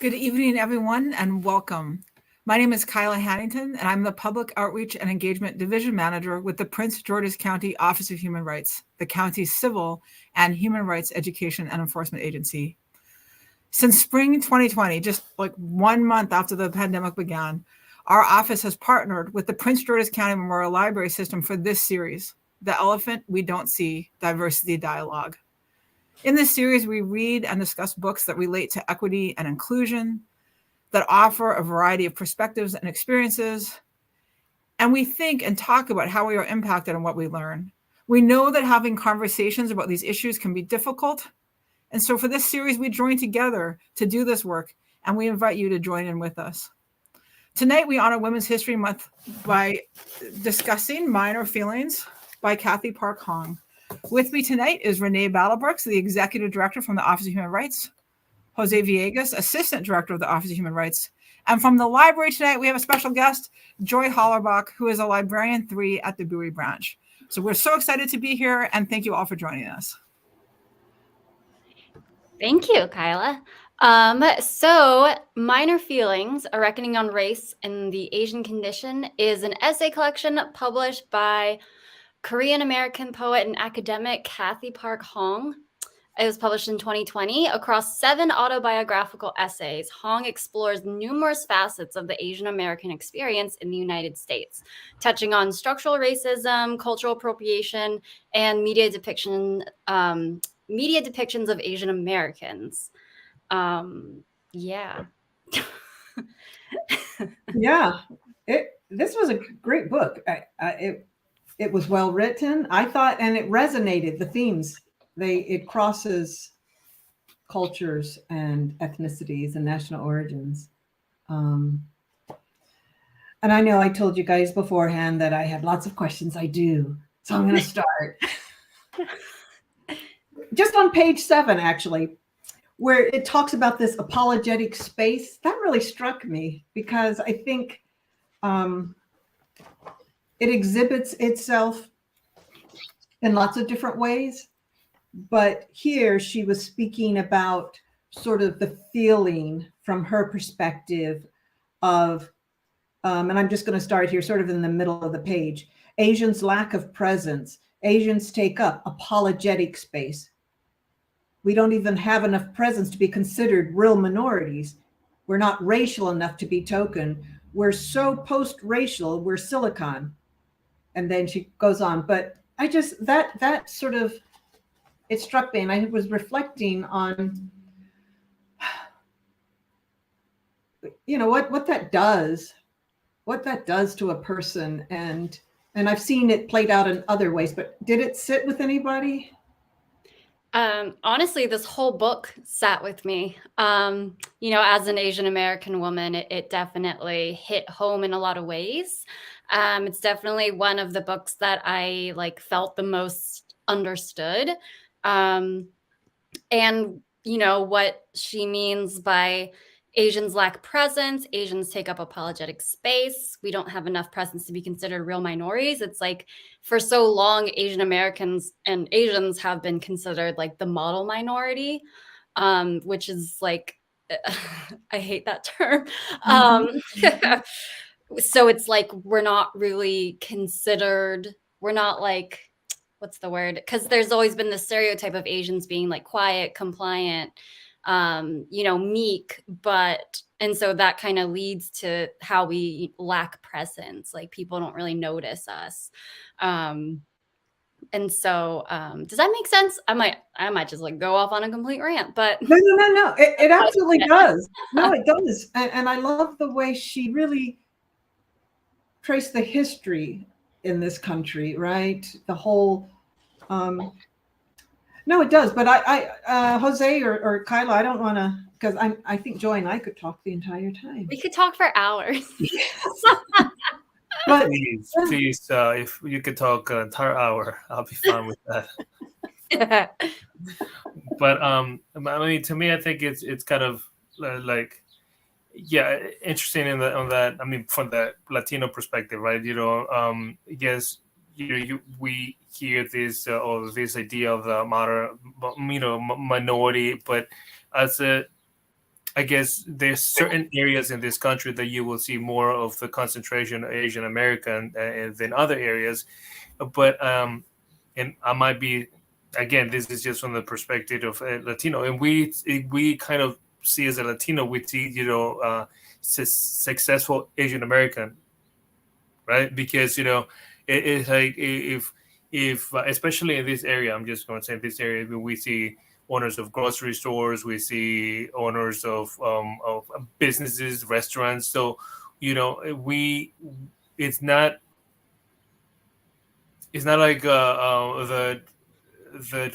Good evening, everyone, and welcome. My name is Kyla Hannington, and I'm the Public Outreach and Engagement Division Manager with the Prince George's County Office of Human Rights, the county's civil and human rights education and enforcement agency. Since spring 2020, just like 1 month after the pandemic began, our office has partnered with the Prince George's County Memorial Library System for this series, The Elephant We Don't See, Diversity Dialogue. In this series, we read and discuss books that relate to equity and inclusion, that offer a variety of perspectives and experiences, and we think and talk about how we are impacted and what we learn. We know that having conversations about these issues can be difficult, and so for this series, we join together to do this work, and we invite you to join in with us. Tonight, we honor Women's History Month by discussing Minor Feelings by Cathy Park Hong. With me tonight is Renee Battlebrooks, the Executive Director from the Office of Human Rights, Jose Villegas, Assistant Director of the Office of Human Rights, and from the library tonight, we have a special guest, Joy Hollerbach, who is a Librarian 3 at the Bowie branch. So we're so excited to be here, and thank you all for joining us. Thank you, Kyla. So Minor Feelings, A Reckoning on Race and the Asian Condition is an essay collection published by Korean-American poet and academic Cathy Park Hong. It was published in 2020. Across 7 autobiographical essays, Hong explores numerous facets of the Asian American experience in the United States, touching on structural racism, cultural appropriation, and media depictions of Asian Americans. Yeah. Yeah, this was a great book. It was well written, I thought, and it resonated. The themes, it crosses cultures and ethnicities and national origins. And I know I told you guys beforehand that I had lots of questions. I do, so I'm going to start. Just on page 7, actually, where it talks about this apologetic space, that really struck me because I think it exhibits itself in lots of different ways. But here she was speaking about sort of the feeling from her perspective of, and I'm just going to start here sort of in the middle of the page, Asians' lack of presence. Asians take up apologetic space. We don't even have enough presence to be considered real minorities. We're not racial enough to be token. We're so post-racial, we're silicon. And then she goes on, but I just, that sort of, it struck me, and I was reflecting on, you know, what that does to a person. And I've seen it played out in other ways, but did it sit with anybody? Honestly, this whole book sat with me. You know, as an Asian American woman, it definitely hit home in a lot of ways. It's definitely one of the books that I felt the most understood. And, you know, what she means by Asians lack presence, Asians take up apologetic space, we don't have enough presence to be considered real minorities. It's like, for so long, Asian Americans and Asians have been considered like the model minority, which is like, I hate that term. So it's like, we're not really considered, we're not like, what's the word? Because there's always been the stereotype of Asians being like quiet, compliant, you know, meek, and so that kind of leads to how we lack presence. Like, people don't really notice us. And so, does that make sense? I might just like go off on a complete rant, but no. It absolutely does. No, it does. And I love the way she really traced the history in this country, right? The whole, no, it does. But I Jose or Kyla, I don't want to, because I think Joy and I could talk the entire time. We could talk for hours. But please, if you could talk an entire hour, I'll be fine with that. But I mean, to me, I think it's kind of like, yeah, interesting on that. I mean, from the Latino perspective, right? You know, yes, we hear this or this idea of the minority, but as I guess there's certain areas in this country that you will see more of the concentration of Asian American than other areas. But and I might be, again, this is just from the perspective of a Latino, and we kind of see as a Latino, we see, you know, successful Asian American, right? Because, you know, it's like if especially in this area, I'm just going to say this area, we see owners of grocery stores, we see owners of businesses, restaurants. So, you know, it's not like that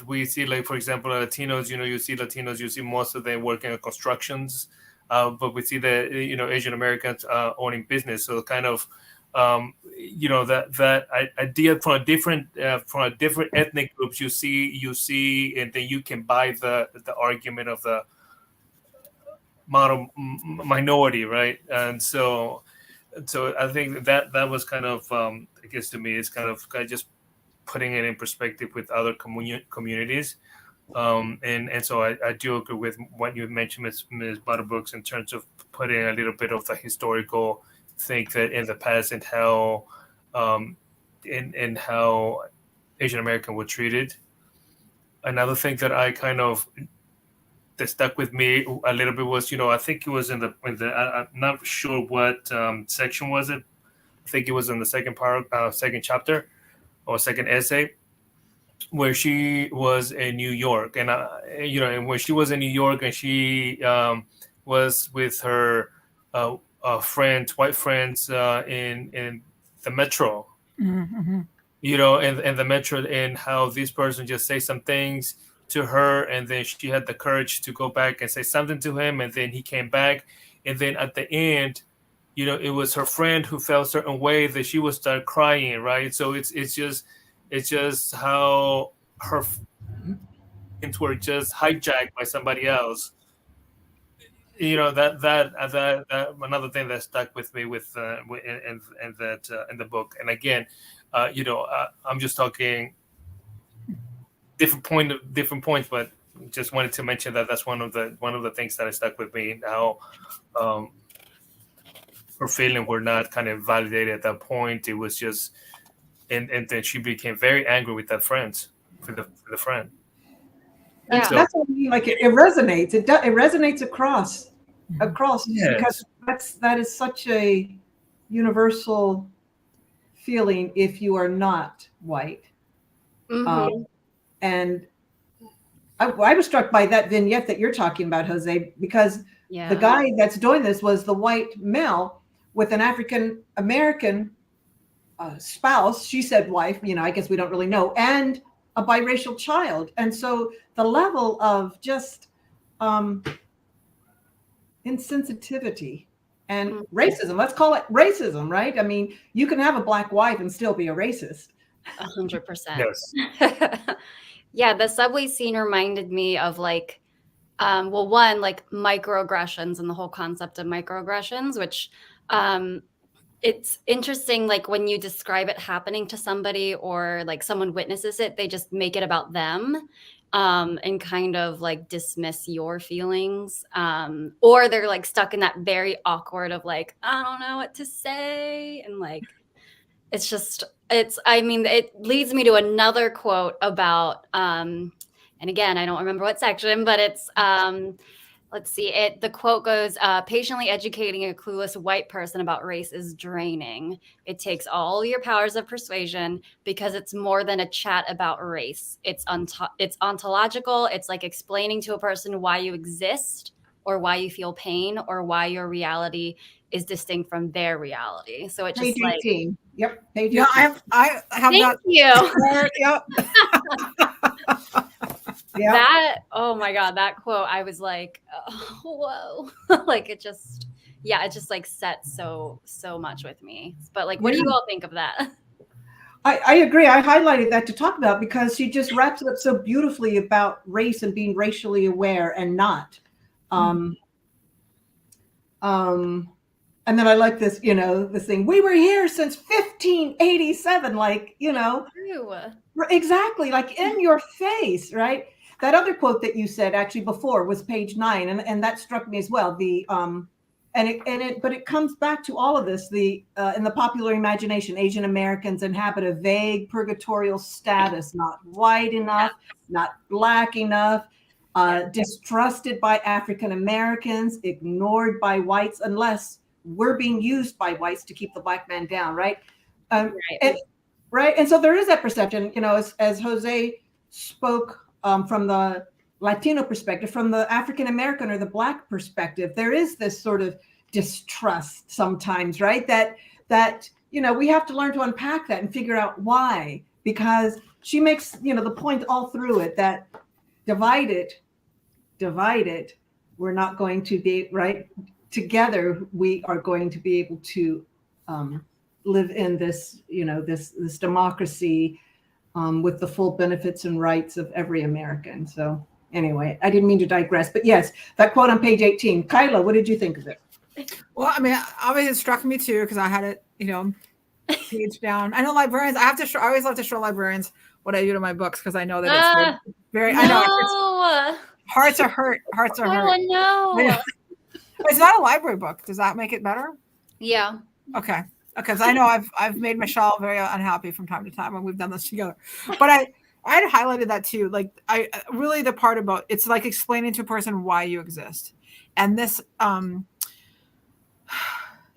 we see, like, for example, Latinos, you know, you see Latinos, you see most of them working on constructions, but we see the, you know, Asian Americans owning business. So kind of, you know, that idea from a different ethnic groups, you see, and then you can buy the argument of the minority, right? And so I think that was kind of, I guess to me, it's kind of just putting it in perspective with other communities. And so I do agree with what you mentioned, Ms. Butterbrooks, in terms of putting a little bit of the historical thing that in the past, and how and how Asian American were treated. Another thing that I kind of that stuck with me a little bit was, you know, I think it was in the I'm not sure what section was it. I think it was in the second second chapter or second essay, where she was in New York, and you know, and when she was in New York, and she was with her friends, white friends, in the metro, Mm-hmm. you know, and the metro, and how this person just say some things to her, and then she had the courage to go back and say something to him, and then he came back, and then at the end, you know, it was her friend who felt a certain way that she would start crying, right? So it's just how her feelings were just hijacked by somebody else. You know, that another thing that stuck with me with and that in the book. And again, you know, I'm just talking different points, but just wanted to mention that that's one of the things that stuck with me. How her feelings were not kind of validated at that point. It was just, and then she became very angry with that friend, for the friend. Yeah. So, That's what I mean. Like it resonates. It resonates across yes. because that is such a universal feeling if you are not white. Mhm. And I was struck by that vignette that you're talking about, Jose, because Yeah. the guy that's doing this was the white male with an African American spouse. She said wife, you know, I guess we don't really know, and a biracial child. And so the level of just insensitivity and racism, let's call it racism, right? I mean, you can have a black wife and still be a racist. 100%. Yes. Yeah, the subway scene reminded me of like, well, one, like microaggressions and the whole concept of microaggressions, which it's interesting, like when you describe it happening to somebody or like someone witnesses it, they just make it about them, and kind of like dismiss your feelings. Or they're like stuck in that very awkward of like, I don't know what to say. And like, I mean, it leads me to another quote about, and again, I don't remember what section, but it's, let's see, the quote goes, patiently educating a clueless white person about race is draining. It takes all your powers of persuasion because it's more than a chat about race. It's ontological. It's like explaining to a person why you exist or why you feel pain or why your reality is distinct from their reality. So it just Page like, 18. Yep. Page 18. Yeah, I have thank that. you. Yep. Yeah. That, oh my God, that quote, I was like, oh, whoa. Like it just like set so much with me. But like, what do you all think of that? I agree. I highlighted that to talk about because she just wraps it up so beautifully about race and being racially aware and not. And then I like this, you know, this thing. We were here since 1587, like, you know, True. exactly, like in your face, right? that other quote that you said actually before was page 9, and that struck me as well. But it comes back to all of this. In the popular imagination, Asian Americans inhabit a vague purgatorial status, not white enough, not Black enough, distrusted by African Americans, ignored by whites, unless we're being used by whites to keep the Black man down, right? And so there is that perception, as Jose spoke from the Latino perspective, from the African American or the Black perspective, there is this sort of distrust sometimes, right? That we have to learn to unpack that and figure out why, because she makes, the point all through it that divided, we're not going to be right. Together, we are going to be able to live in this, this democracy with the full benefits and rights of every American. So anyway, I didn't mean to digress, but yes, that quote on page 18. Kyla, what did you think of it? Well, I mean, obviously it struck me too, because I had it, page down. I know librarians, I always love to show librarians what I do to my books, because I know that it's very, I know. Hearts are hurt. Oh, no. It's not a library book. Does that make it better? Yeah. Okay. Because I know I've made Michelle very unhappy from time to time when we've done this together. But I had highlighted that too. Like I really the part about it's like explaining to a person why you exist. And this I'm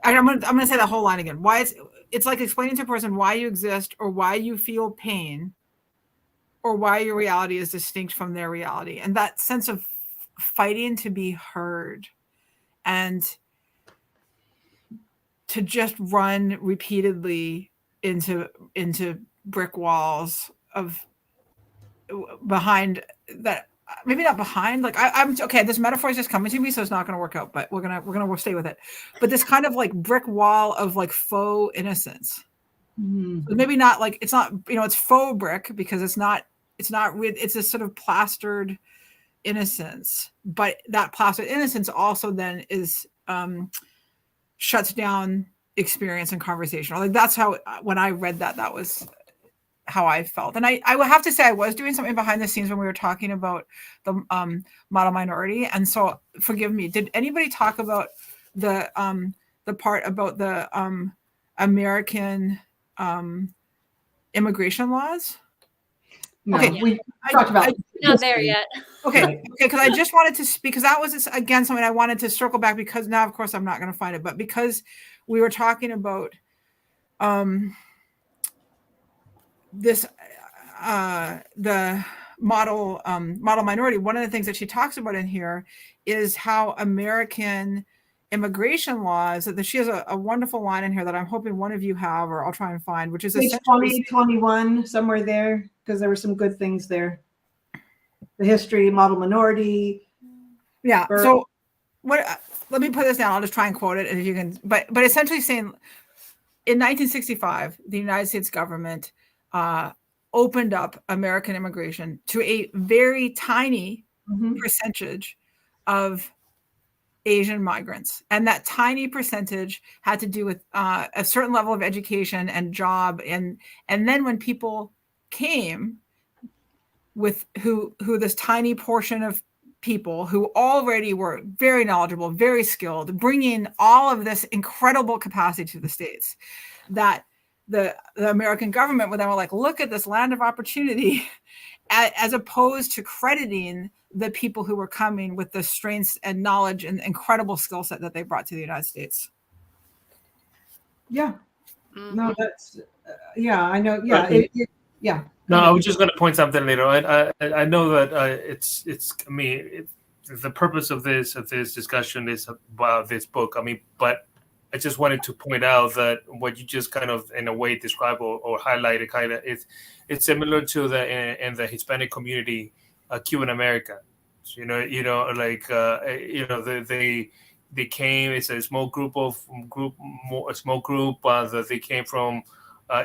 gonna say that whole line again. Why it's like explaining to a person why you exist, or why you feel pain, or why your reality is distinct from their reality. And that sense of fighting to be heard, and to just run repeatedly into brick walls of behind that, maybe not behind, like I'm okay, this metaphor is just coming to me, so it's not going to work out, but we're gonna stay with it. But this kind of like brick wall of like faux innocence. Maybe not like, it's not, it's faux brick, because it's not it's a sort of plastered innocence, but that plastered innocence also then is shuts down experience and conversation. Like that's how, when I read that was how I felt. And I will have to say, I was doing something behind the scenes when we were talking about the model minority. And so forgive me, did anybody talk about the part about the American immigration laws? No, okay, we talked about not there yet. Okay, because I just wanted to speak, because that was again something I wanted to circle back, because now of course I'm not going to find it, but because we were talking about this the model minority. One of the things that she talks about in here is how American immigration laws, that she has a wonderful line in here that I'm hoping one of you have, or I'll try and find, which is page 20, 21, somewhere there, because there were some good things there. The history, model minority. Yeah. So what? Let me put this down. I'll just try and quote it, and if you can. But essentially saying, in 1965, the United States government opened up American immigration to a very tiny percentage of Asian migrants, and that tiny percentage had to do with a certain level of education and job, and then when people came with who this tiny portion of people who already were very knowledgeable, very skilled, bringing all of this incredible capacity to the States, that the American government would then were like, look at this land of opportunity, as opposed to crediting the people who were coming with the strengths and knowledge and incredible skill set that they brought to the United States. Yeah. No, that's, I know. Yeah. Yeah. No, I was just going to point something later. I know that I mean, the purpose of this discussion is about this book. I mean, but I just wanted to point out that what you just kind of in a way described or highlighted, kind of, it's similar to in the Hispanic community, Cuban America. They came. It's a small group that they came from.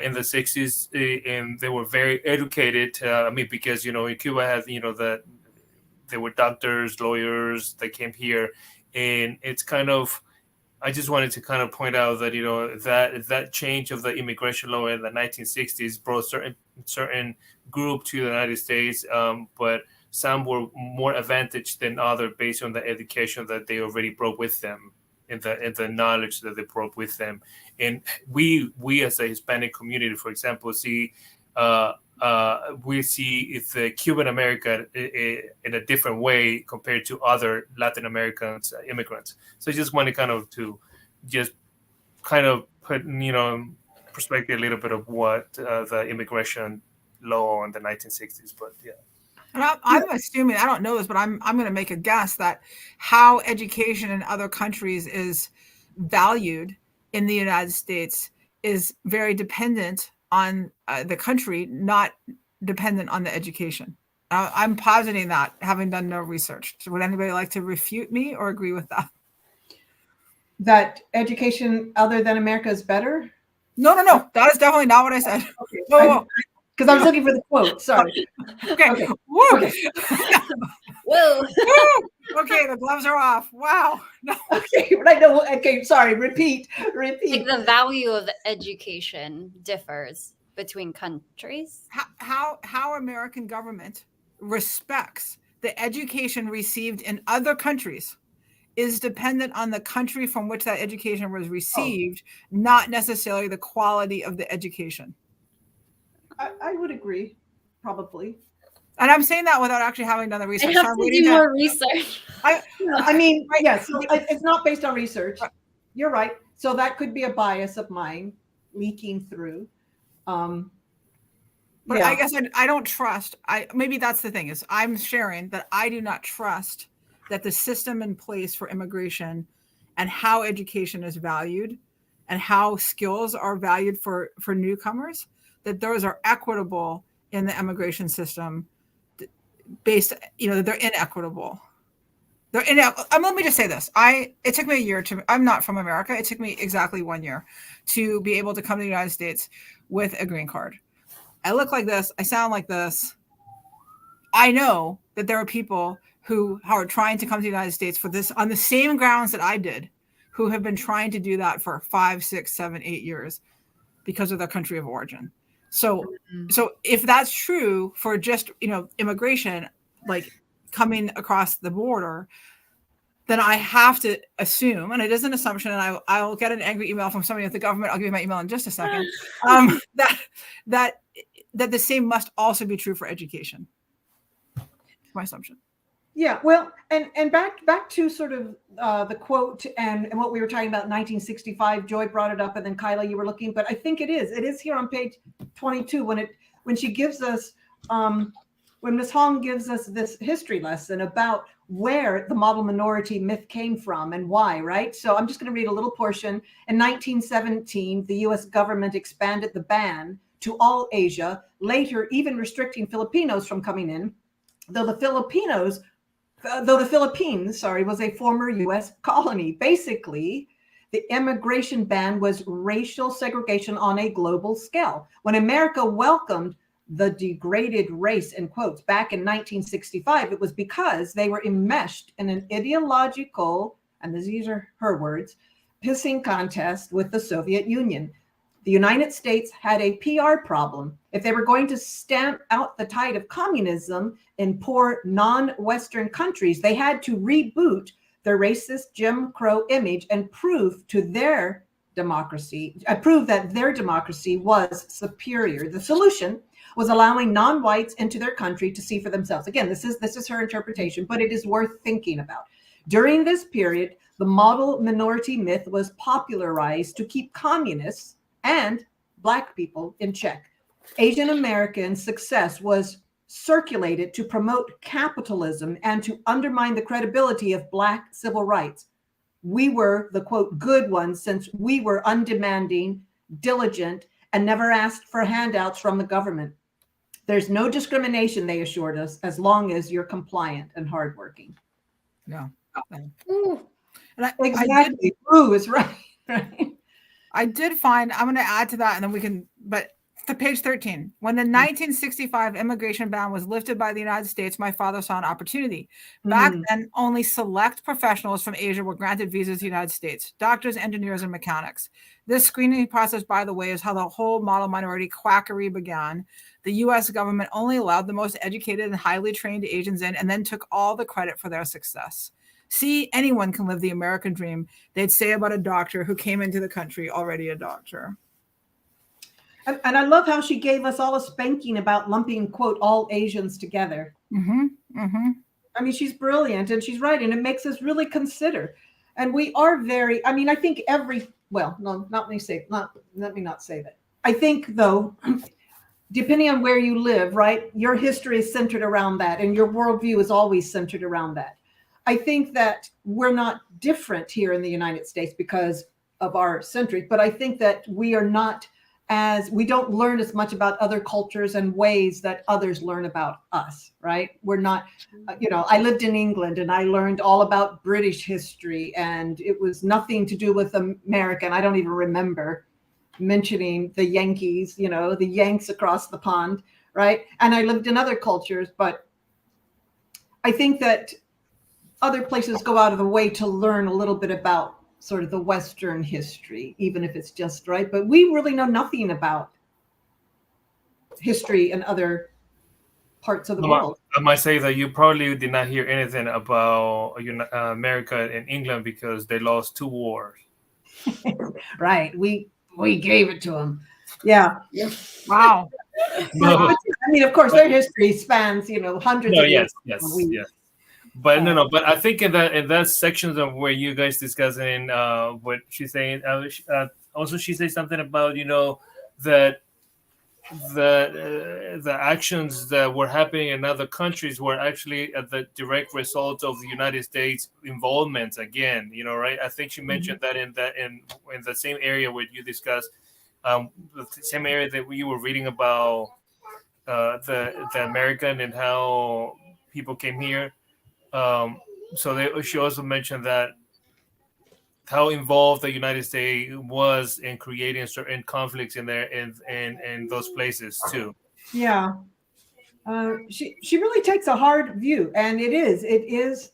In the 60s, and they were very educated. I mean, because in Cuba had they were doctors, lawyers. They came here, and it's kind of. I just wanted to kind of point out that that change of the immigration law in the 1960s brought certain group to the United States, but some were more advantaged than others based on the education that they already brought with them, and the knowledge that they brought with them. And we as a Hispanic community, for example, see we see the Cuban American in a different way compared to other Latin Americans immigrants. So I just want to kind of put perspective a little bit of what the immigration law in the 1960s. But yeah. And I'm assuming, I don't know this, but I'm going to make a guess that how education in other countries is valued in the United States is very dependent on the country, not dependent on the education. I'm positing that, having done no research. So would anybody like to refute me or agree with that? That education other than America is better? No. That is definitely not what I said. Okay. Whoa. Because I was looking for the quote. Sorry. Okay. Woo. Okay. Whoa. Okay, the gloves are off. Wow. No. Okay, right. No, okay, sorry. Repeat. Like the value of education differs between countries. How American government respects the education received in other countries is dependent on the country from which that education was received, not necessarily the quality of the education. I would agree, probably. And I'm saying that without actually having done the research. I have to do more research. I mean, yes, it's not based on research. You're right. So that could be a bias of mine leaking through. But yeah. I guess I don't trust. Maybe that's the thing, is I'm sharing that I do not trust that the system in place for immigration and how education is valued and how skills are valued for newcomers, that those are equitable in the immigration system based, they're inequitable. Let me just say this. It took me a year I'm not from America. It took me exactly 1 year to be able to come to the United States with a green card. I look like this. I sound like this. I know that there are people who are trying to come to the United States for this on the same grounds that I did, who have been trying to do that for 5, 6, 7, 8 years because of their country of origin. So if that's true for just, immigration, like coming across the border, then I have to assume, and it is an assumption, and I'll get an angry email from somebody at the government. I'll give you my email in just a second. That the same must also be true for education. My assumption. Yeah, well, and back to sort of the quote and what we were talking about, 1965. Joy brought it up, and then Kyla, you were looking, but I think it is here on page 22 when she gives us when Ms. Hong gives us this history lesson about where the model minority myth came from and why, right? So I'm just going to read a little portion. In 1917, the U.S. government expanded the ban to all Asia, later even restricting Filipinos from coming in, though the Philippines, was a former U.S. colony. Basically, the immigration ban was racial segregation on a global scale. When America welcomed the degraded race, in quotes, back in 1965, it was because they were enmeshed in an ideological, and these are her words, pissing contest with the Soviet Union. The United States had a PR problem. If they were going to stamp out the tide of communism in poor non-Western countries, they had to reboot their racist Jim Crow image and prove that their democracy was superior. The solution was allowing non-whites into their country to see for themselves. Again, this is her interpretation, but it is worth thinking about. During this period, the model minority myth was popularized to keep communists and Black people in check. Asian American success was circulated to promote capitalism and to undermine the credibility of Black civil rights. We were the, quote, good ones, since we were undemanding, diligent, and never asked for handouts from the government. There's no discrimination, they assured us, as long as you're compliant and hardworking. No. Ooh. Exactly. Ooh is right. I did find, I'm going to add to that, and then we can, but To page 13. When the 1965 immigration ban was lifted by the United States, my father saw an opportunity. Back then, only select professionals from Asia were granted visas to the United States, doctors, engineers, and mechanics. This screening process, by the way, is how the whole model minority quackery began. The US government only allowed the most educated and highly trained Asians in, and then took all the credit for their success. See, anyone can live the American dream, they'd say about a doctor who came into the country already a doctor. And I love how she gave us all a spanking about lumping, quote, all Asians together. I mean, she's brilliant and she's right. And it makes us really consider. And we are very, I mean, I think well, no, let me not say that. I think, though, depending on where you live, right, your history is centered around that. And your worldview is always centered around that. I think that we're not different here in the United States because of our century. But I think that we are not we don't learn as much about other cultures and ways that others learn about us, right? We're not, I lived in England and I learned all about British history, and it was nothing to do with American. I don't even remember mentioning the Yankees, the Yanks across the pond, right? And I lived in other cultures, but I think that other places go out of the way to learn a little bit about sort of the Western history, even if it's just right. But we really know nothing about history in other parts of the world. I might say that you probably did not hear anything about America and England because they lost 2 wars. Right. We gave it to them. Yeah. Wow. But, I mean, of course, their history spans, hundreds of years. Yes. But but I think in that section of where you guys discussing what she's saying, also she says something about that the actions that were happening in other countries were actually the direct result of the United States involvement again. Right? I think she mentioned that in the same area where you discussed the same area that you were reading about the American and how people came here. She also mentioned that how involved the United States was in creating certain conflicts in there in those places too. Yeah, she really takes a hard view, and it is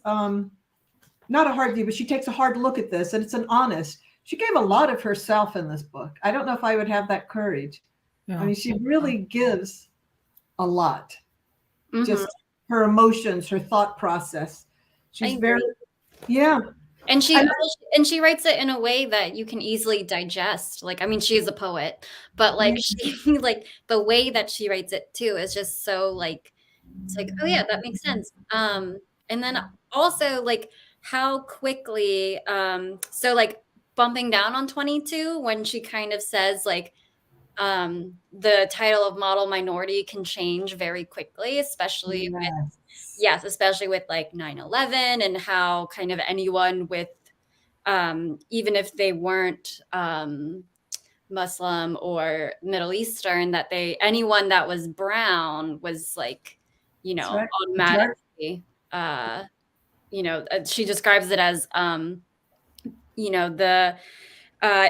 not a hard view, but she takes a hard look at this, and it's an honest. She gave a lot of herself in this book. I don't know if I would have that courage. Yeah. I mean, she really gives a lot. Just her emotions, her thought process. She's very, And she writes it in a way that you can easily digest. Like, I mean, she is a poet, but she the way that she writes it too is just so it's like, oh yeah, that makes sense. And then also how quickly, bumping down on 22 when she kind of says the title of model minority can change very quickly, especially especially with 9/11 and how kind of anyone with even if they weren't Muslim or Middle Eastern, that anyone that was brown was automatically she describes it as the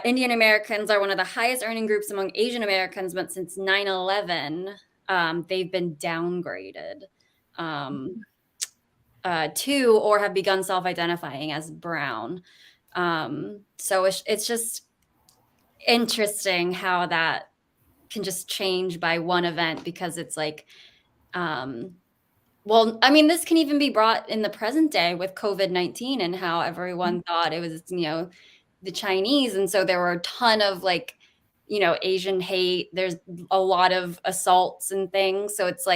Indian Americans are one of the highest earning groups among Asian Americans, but since 9/11, they've been downgraded to or have begun self-identifying as brown. So it's just interesting how that can just change by one event, because it's well, I mean, this can even be brought in the present day with COVID-19 and how everyone thought it was, the Chinese. And so there were a ton of Asian hate. There's a lot of assaults and things. So it's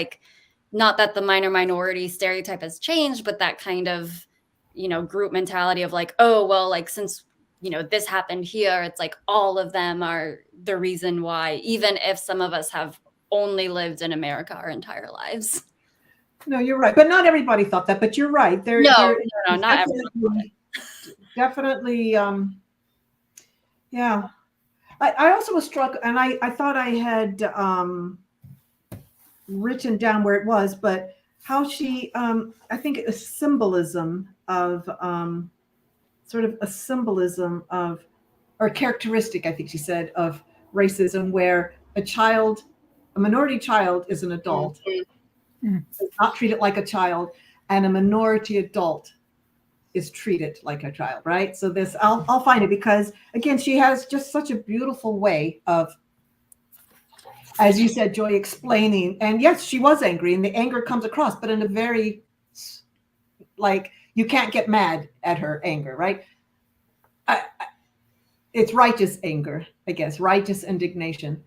not that the minor minority stereotype has changed, but that kind of, group mentality of oh, well, since, this happened here, it's all of them are the reason why, even if some of us have only lived in America our entire lives. No, you're right. But not everybody thought that, but you're right. No, not everybody. Definitely. Yeah. I also was struck, and I thought I had written down where it was, but how she, I think a symbolism of, sort of a symbolism of, or characteristic, I think she said, of racism where a minority child is an adult, is not treated like a child, and a minority adult is treated like a child, right? So this, I'll find it, because again, she has just such a beautiful way of, as you said, Joy, explaining. And yes, she was angry, and the anger comes across, but in a very, like, you can't get mad at her anger, right? It's righteous anger, I guess, righteous indignation.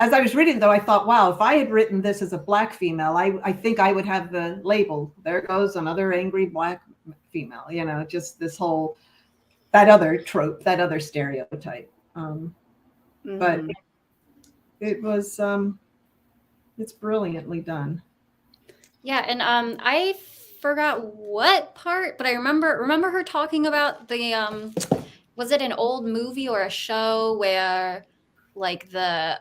As I was reading, though, I thought, wow, if I had written this as a Black female, I think I would have the label, there goes another angry Black female, you know, just this whole, that other trope, that other stereotype. But it was, it's brilliantly done. Yeah, and I forgot what part, but I remember her talking about the was it an old movie or a show where like the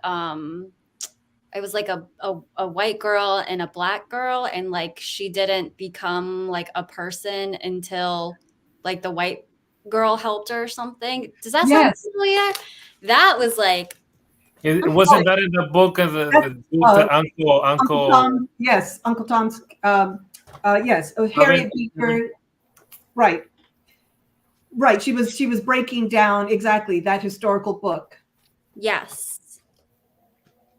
it was like a white girl and a Black girl, and like she didn't become like a person until like the white girl helped her or something. Does that sound familiar? That was like, it wasn't that in the book of the uncle Tom, yes, Uncle Tom's, yes, Harriet Beecher, right. She was breaking down exactly that historical book. yes.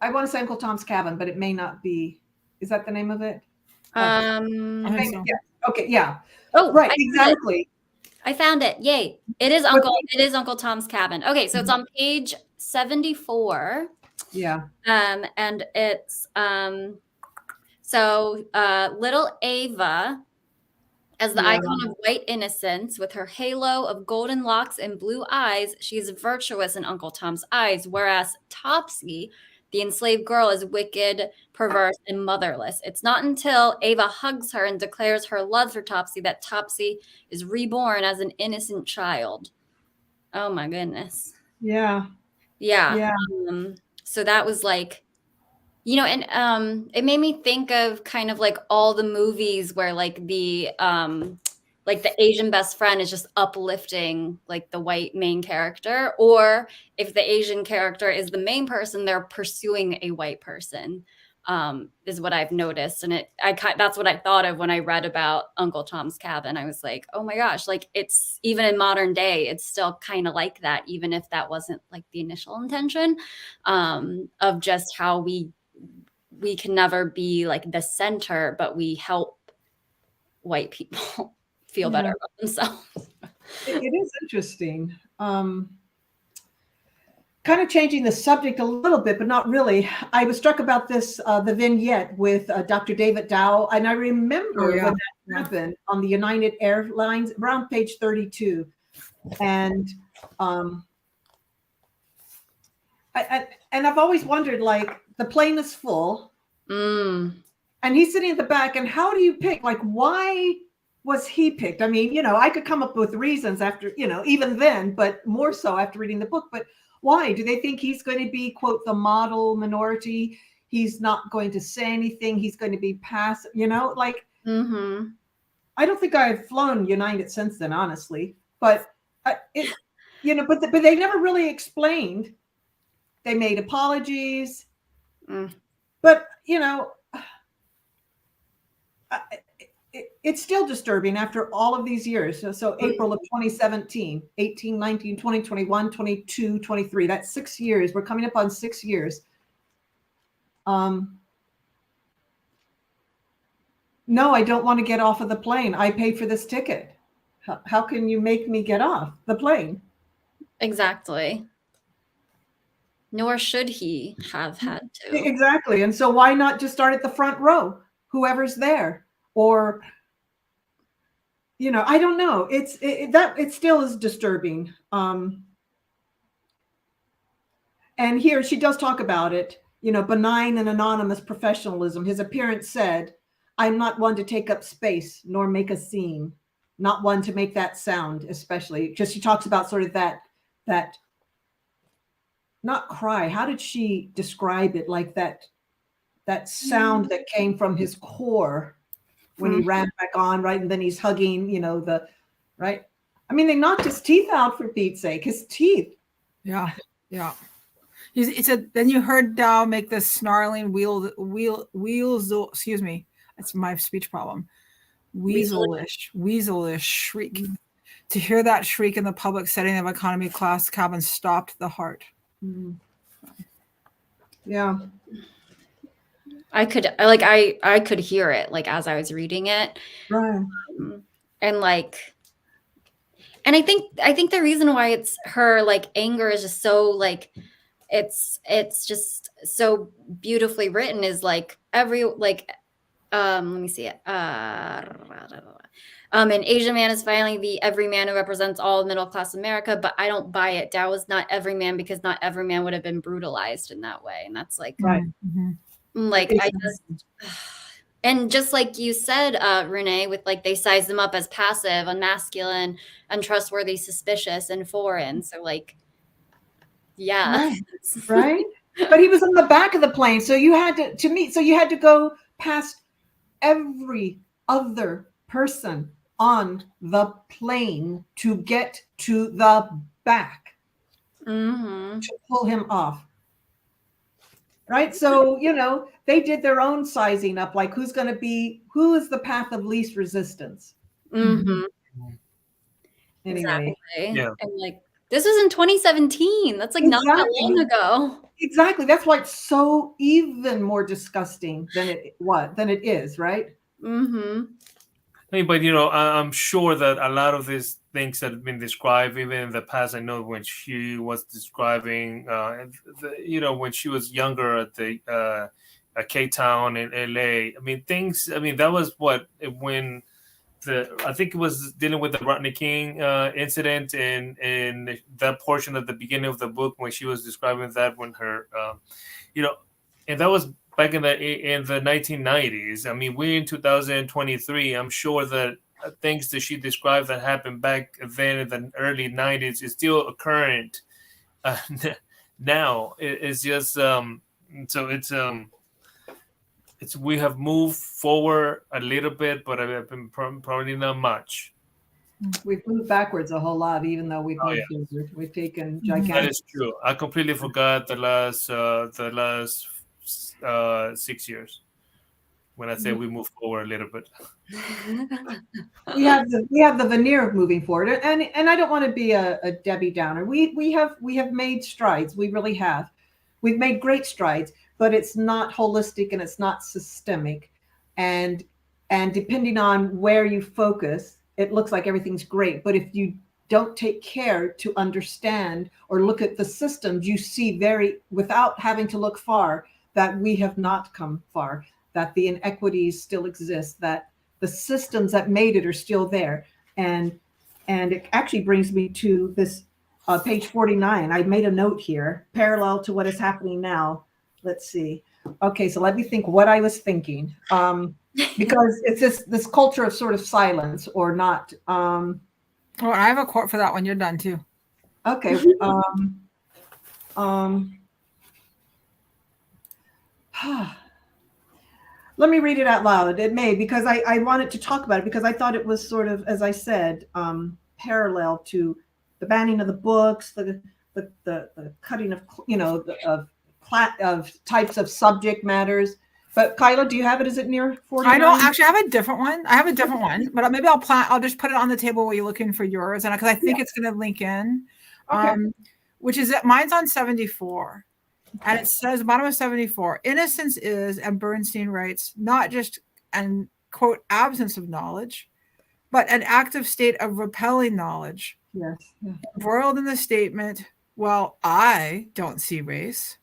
I want to say Uncle Tom's Cabin, but it may not be. Is that the name of it? I think so. Yeah. Okay, yeah. Oh, right, exactly. I found it. Yay. It is Uncle Tom's Cabin. Okay, so it's on page 74. Yeah. And it's so little Ava, as the icon of white innocence, with her halo of golden locks and blue eyes, she is virtuous in Uncle Tom's eyes, whereas Topsy, the enslaved girl, is wicked, perverse, and motherless. It's not until Ava hugs her and declares her love for Topsy that Topsy is reborn as an innocent child. Oh my goodness. Yeah. Yeah. So that was like, you know, and it made me think of kind of like all the movies where like the Asian best friend is just uplifting like the white main character, or if the Asian character is the main person, they're pursuing a white person, is what I've noticed. And that's what I thought of when I read about Uncle Tom's Cabin. I was like, oh my gosh, like it's even in modern day, it's still kind of like that, even if that wasn't like the initial intention, of just how we can never be like the center, but we help white people feel better about themselves. It is interesting. Kind of changing the subject a little bit, but not really. I was struck about this, the vignette with Dr. David Dow. And I remember when that happened on the United Airlines around page 32. And I've always wondered, like, the plane is full and he's sitting at the back, and how do you pick, like, why was he picked? I mean, you know, I could come up with reasons after, you know, even then, but more so after reading the book. But why? Do they think he's going to be, quote, the model minority? He's not going to say anything. He's going to be passive, you know, like, I don't think I've flown United since then, honestly, but you know, but they never really explained. They made apologies, but you know, it's still disturbing after all of these years. So April of 2017, 18, 19, 20, 21, 22, 23, that's 6 years. We're coming up on 6 years. No, I don't want to get off of the plane. I paid for this ticket. How can you make me get off the plane? Exactly. Nor should he have had to. Exactly. And so why not just start at the front row, whoever's there? Or, you know, I don't know. It still is disturbing. And here she does talk about it, you know, benign and anonymous professionalism. His appearance said, I'm not one to take up space nor make a scene, not one to make that sound, especially because she talks about sort of that not cry. How did she describe it? Like that sound that came from his core when he ran back on, right? And then he's hugging, you know, right? I mean, they knocked his teeth out, for Pete's sake, his teeth. Yeah. He said, then you heard Dow make this snarling wheels, excuse me, that's my speech problem. Weaselish shriek. To hear that shriek in the public setting of economy class cabin stopped the heart. Yeah. I could hear it like as I was reading it. Right. And like, and I think the reason why it's her like anger is just so like it's just so beautifully written is like every like let me see it. An Asian man is finally the everyman who represents all middle class America, but I don't buy it. Dow is not every man because not every man would have been brutalized in that way, and that's like Right. like I just. And just like you said, Renee, with like they size them up as passive, unmasculine, untrustworthy, suspicious, and foreign. So like, yeah, right. But he was on the back of the plane, so you had to go past every other person on the plane to get to the back to pull him off. Right. So, they did their own sizing up, like who is the path of least resistance. Anyway. Exactly. Yeah. And like, this was in 2017. That's like not that long ago. Exactly. That's why it's so even more disgusting than it is, right? Hey, but I'm sure that a lot of these things that have been described, even in the past, I know when she was describing, when she was younger at the K-Town in LA. That was when I think it was dealing with the Rodney King incident in that portion at the beginning of the book when she was describing that when her, and that was back in the 1990s. We're in 2023. I'm sure that things that she described that happened back then in the early 90s is still current now. It's just so it's we have moved forward a little bit, but I've been probably not much. We've moved backwards a whole lot, even though we've moved forward. We've taken gigantic. That is true. I completely forgot the last 6 years when I say we moved forward a little bit. we have the veneer of moving forward, and I don't want to be a Debbie Downer. We have made strides. We really have. We've made great strides, but it's not holistic and it's not systemic, and depending on where you focus, it looks like everything's great. But if you don't take care to understand or look at the systems, you see without having to look far, that we have not come far, that the inequities still exist, that the systems that made it are still there. And it actually brings me to this page 49. I made a note here, parallel to what is happening now. Let's see. Okay, so let me think what I was thinking. Because it's this culture of sort of silence or not. Oh, I have a quote for that when you're done too. Okay. Let me read it out loud. It may, because I wanted to talk about it because I thought it was sort of, as I said, parallel to the banning of the books, the cutting of of types of subject matters. But Kyla, do you have it? Is it near 49? I don't actually have a different one. I have a different one, but maybe I'll just put it on the table while you're looking for yours, and because I think it's going to link in. Okay. Which is that mine's on 74. And it says, bottom of 74, innocence is, and Bernstein writes, not just an, quote, absence of knowledge, but an active state of repelling knowledge. Yes. Yeah. Embroiled in the statement, well, I don't see race,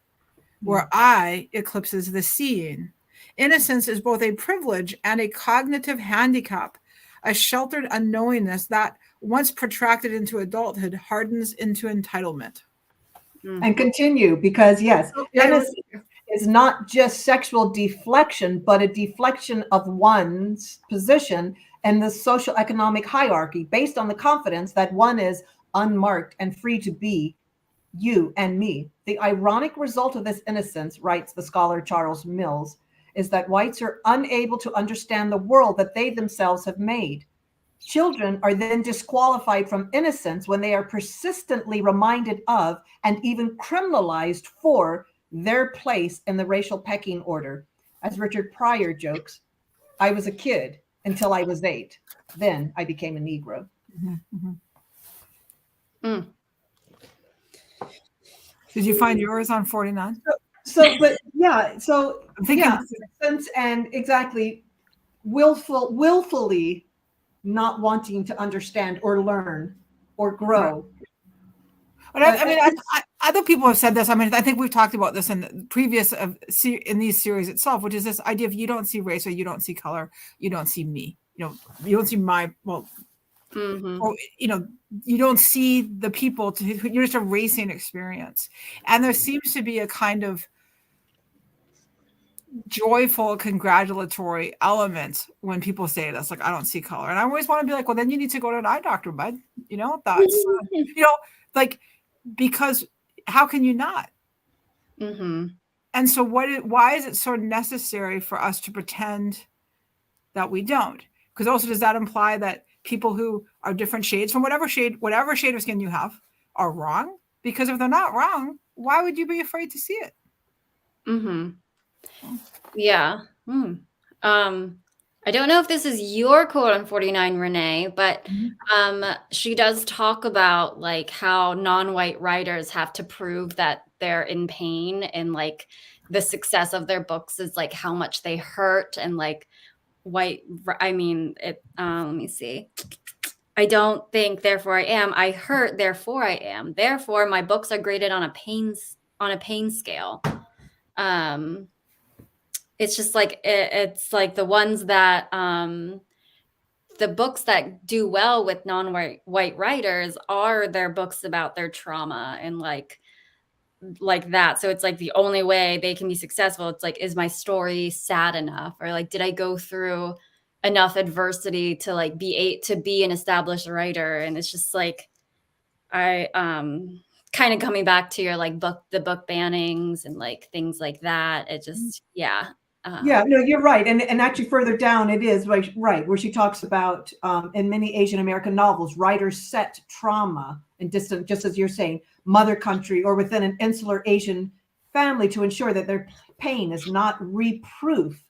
where I eclipses the seeing. Innocence is both a privilege and a cognitive handicap, a sheltered unknowingness that, once protracted into adulthood, hardens into entitlement. And continue, because yes, innocence is not just sexual deflection, but a deflection of one's position in the social economic hierarchy based on the confidence that one is unmarked and free to be you and me. The ironic result of this innocence, writes the scholar Charles Mills, is that whites are unable to understand the world that they themselves have made. Children are then disqualified from innocence when they are persistently reminded of and even criminalized for their place in the racial pecking order. As Richard Pryor jokes, I was a kid until I was 8. Then I became a Negro. Did you find yours on 49? But yeah, so I'm thinking, yeah, and exactly, willfully not wanting to understand or learn or grow. But I mean, other people have said this. I mean, I think we've talked about this in the previous in these series itself, which is this idea of you don't see race or you don't see color, you don't see me. You don't see my or, you don't see the people. You're just a racing experience, and there seems to be a kind of joyful, congratulatory element when people say this. Like, I don't see color, and I always want to be like, well, then you need to go to an eye doctor, bud. That's like. Because how can you not? And so why is it so necessary for us to pretend that we don't? Because also, does that imply that people who are different shades from whatever shade of skin you have are wrong? Because if they're not wrong, why would you be afraid to see it? Yeah. I don't know if this is your quote on 49, Renee, but she does talk about like how non-white writers have to prove that they're in pain, and like the success of their books is like how much they hurt, and like let me see. I don't think, therefore I am. I hurt, therefore I am. Therefore, my books are graded on a pain scale. It's just like it's like the ones that the books that do well with non-white writers are their books about their trauma and like that. So it's like the only way they can be successful. It's like, is my story sad enough, or like, did I go through enough adversity to like be an established writer? And it's just like, I kind of coming back to your like the book bannings and like things like that. It just No, you're right. And actually further down, it is right where she talks about in many Asian American novels, writers set trauma in distant, just as you're saying, mother country or within an insular Asian family to ensure that their pain is not reproof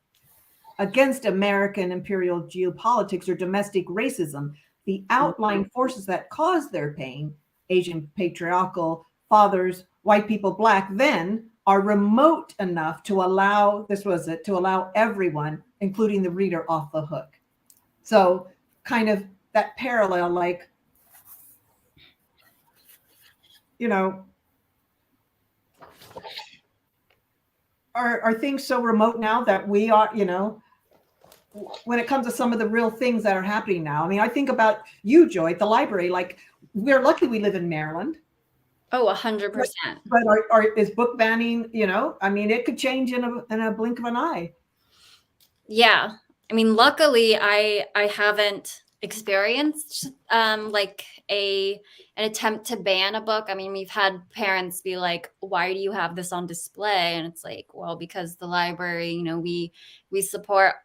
against American imperial geopolitics or domestic racism. The outlying forces that cause their pain, Asian patriarchal fathers, white people, Black, then are remote enough to allow everyone, including the reader, off the hook. So kind of that parallel, like, are things so remote now that we are, when it comes to some of the real things that are happening now. I mean, I think about you, Joy, at the library. Like, we're lucky we live in Maryland. Oh, 100%. But is book banning, I mean, it could change in a blink of an eye. Yeah. I mean, luckily I haven't experienced like an attempt to ban a book. I mean, we've had parents be like, why do you have this on display? And it's like, well, because the library, we support,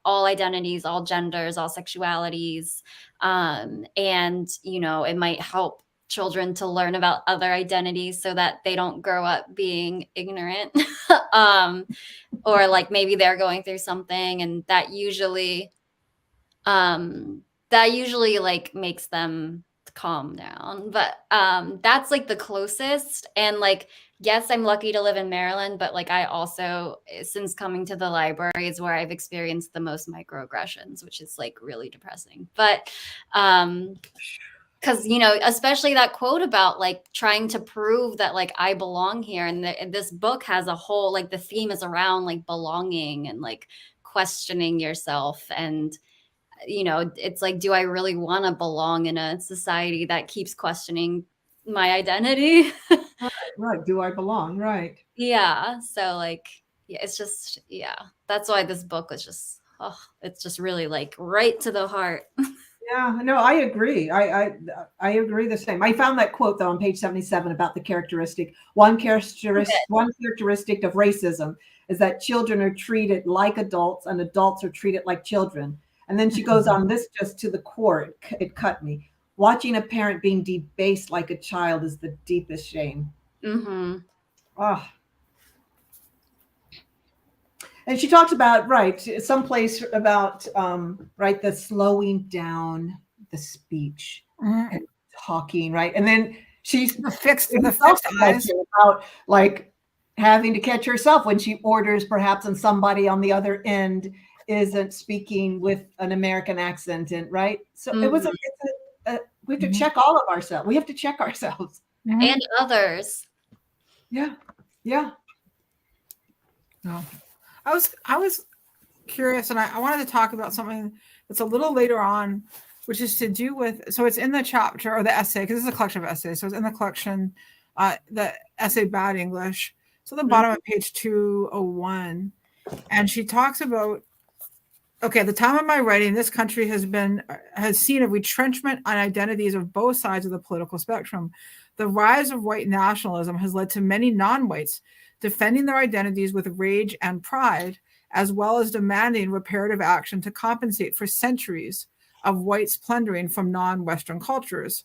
all identities, all genders, all sexualities. And, it might help children to learn about other identities so that they don't grow up being ignorant. Or like maybe they're going through something, and that usually like makes them calm down. But that's like the closest. And like, yes, I'm lucky to live in Maryland, but like I also, since coming to the library, is where I've experienced the most microaggressions, which is like really depressing. But because, especially that quote about like trying to prove that like I belong here. And this book has a whole, like the theme is around like belonging and like questioning yourself. And, it's like, do I really want to belong in a society that keeps questioning my identity? Right. Do I belong? Right. Yeah. So like, yeah, it's just, yeah, that's why this book was just, it's just really like right to the heart. Yeah, no, I agree. I agree the same. I found that quote though on page 77 about the characteristic. One characteristic of racism is that children are treated like adults and adults are treated like children. And then she goes on, this just to the core, it cut me. Watching a parent being debased like a child is the deepest shame. Mm-hmm. Oh. And she talks about, right, someplace about, right, the slowing down the speech and talking, right? And then she's the fixed eyes about like having to catch herself when she orders perhaps, and somebody on the other end isn't speaking with an American accent, and right. So it was we have to check all of ourselves. We have to check ourselves and others. Yeah. Yeah. No. I was curious, and I wanted to talk about something that's a little later on, which is to do with, so it's in the chapter or the essay, because it's a collection of essays. So it's in the collection, the essay Bad English. So the bottom of page 201. And she talks about, okay, at the time of my writing, this country has seen a retrenchment on identities of both sides of the political spectrum. The rise of white nationalism has led to many non-whites defending their identities with rage and pride, as well as demanding reparative action to compensate for centuries of whites plundering from non-Western cultures.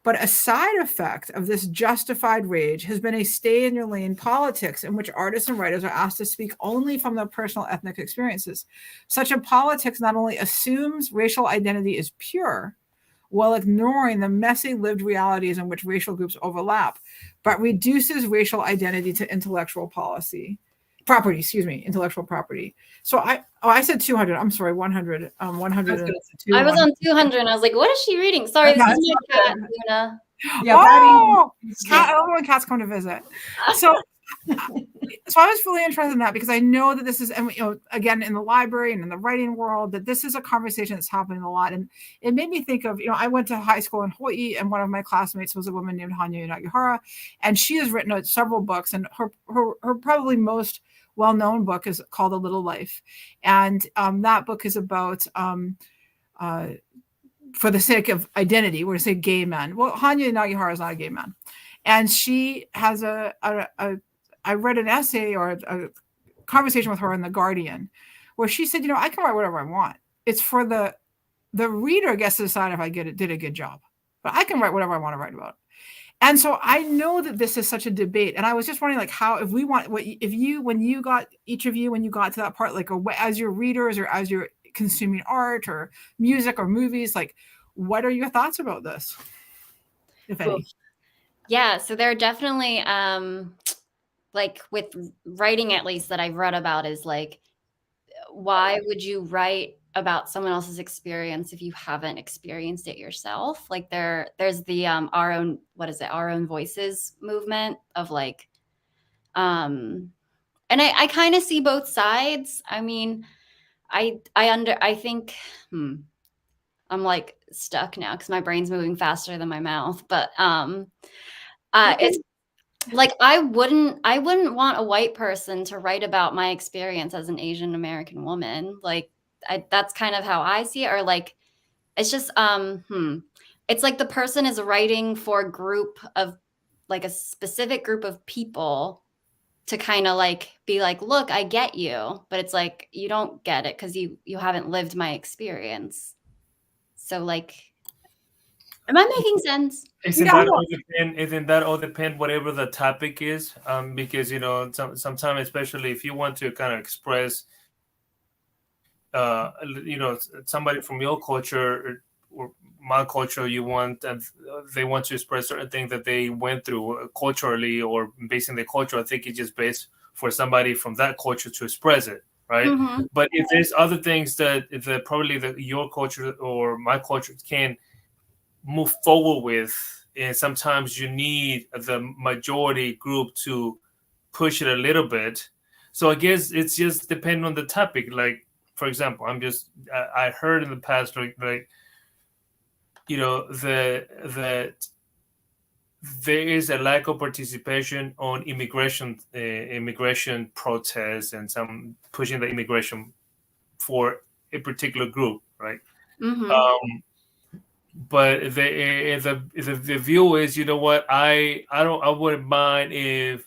But a side effect of this justified rage has been a stay-in-your-lane politics in which artists and writers are asked to speak only from their personal ethnic experiences. Such a politics not only assumes racial identity is pure, while ignoring the messy lived realities in which racial groups overlap, but reduces racial identity to intellectual property. So I said 200. I'm sorry, 100. 100. I was on 200 and I was like, what is she reading? Sorry, this is my cat, Luna. Yeah, I love when cats come to visit. So I was really interested in that because I know that this is, and again, in the library and in the writing world, that this is a conversation that's happening a lot. And it made me think of, I went to high school in Hawaii, and one of my classmates was a woman named Hanya Nagihara, and she has written several books, and her probably most well-known book is called A Little Life. And that book is about, for the sake of identity, we're going to say gay men. Well, Hanya Nagihara is not a gay man. And she has I read an essay or a conversation with her in The Guardian, where she said, I can write whatever I want. It's for the reader gets to decide if I did a good job, but I can write whatever I want to write about. And so I know that this is such a debate. And I was just wondering, like, how, if we want, when you got to that part, like, or as your readers or as you're consuming art or music or movies, like, what are your thoughts about this, if any? Yeah, so there are definitely, like with writing, at least that I've read about, is like, why would you write about someone else's experience if you haven't experienced it yourself? Like there's the our own voices movement of like, and I kind of see both sides. I mean, I think I'm like stuck now because my brain's moving faster than my mouth, but it's like I wouldn't want a white person to write about my experience as an Asian American woman. Like that's kind of how I see it. Or like, it's just, it's like the person is writing for a group of, like, a specific group of people to kind of like be like, look, I get you, but it's like, you don't get it because you haven't lived my experience. So like, am I making sense? Isn't that all depend whatever the topic is? Because sometimes, especially if you want to kind of express, somebody from your culture or my culture, they want to express certain things that they went through culturally or based on their culture. I think it's just best for somebody from that culture to express it, right? Mm-hmm. But if there's other things that probably your culture or my culture can move forward with, and sometimes you need the majority group to push it a little bit. So I guess it's just depending on the topic. Like, for example, I heard in the past, that there is a lack of participation on immigration protests and some pushing the immigration for a particular group, right? Mm-hmm. But the view is, I wouldn't mind if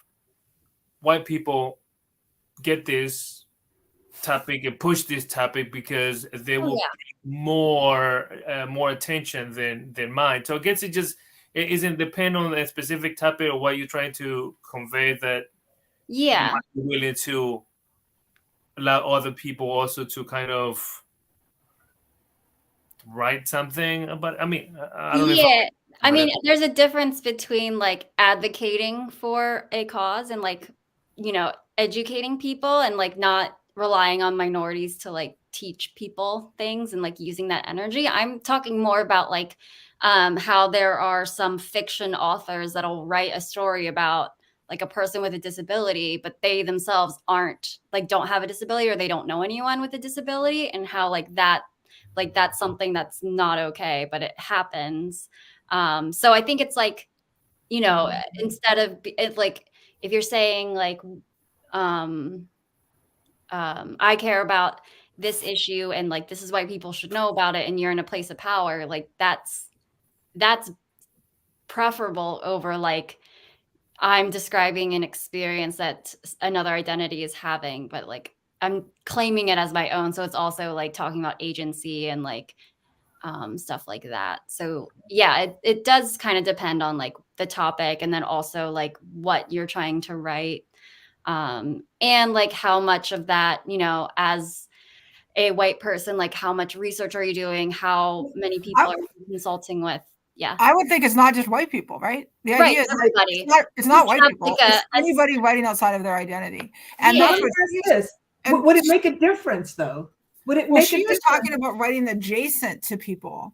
white people get this topic and push this topic because they Oh, will yeah. pay more attention than mine. So I guess it isn't depend on a specific topic or what you're trying to convey, that you Yeah. might be willing to allow other people also to kind of write something about. I mean, I don't know if Yeah. I but mean, there's a difference between like advocating for a cause and like, you know, educating people and like not relying on minorities to like teach people things and like using that energy. I'm talking more about like how there are some fiction authors that'll write a story about like a person with a disability, but they themselves aren't like don't have a disability or they don't know anyone with a disability, and how like that's something that's not okay, but it happens. So I think it's like, you know, instead of it, like if you're saying like, I care about this issue and like this is why people should know about it, and you're in a place of power, like that's preferable over like I'm describing an experience that another identity is having, but like I'm claiming it as my own. So it's also like talking about agency and like stuff like that. So yeah, it does kind of depend on like the topic, and then also like what you're trying to write, and like how much of that, you know, as a white person, like how much research are you doing, how many people are you consulting with? Yeah, I would think it's not just white people, right? The right, idea is everybody. it's not white Have, people. like, It's anybody writing outside of their identity. And Yeah. Let that's me what ask this. and Would it make a difference though? Would it well, make a she was difference? talking about writing adjacent to people.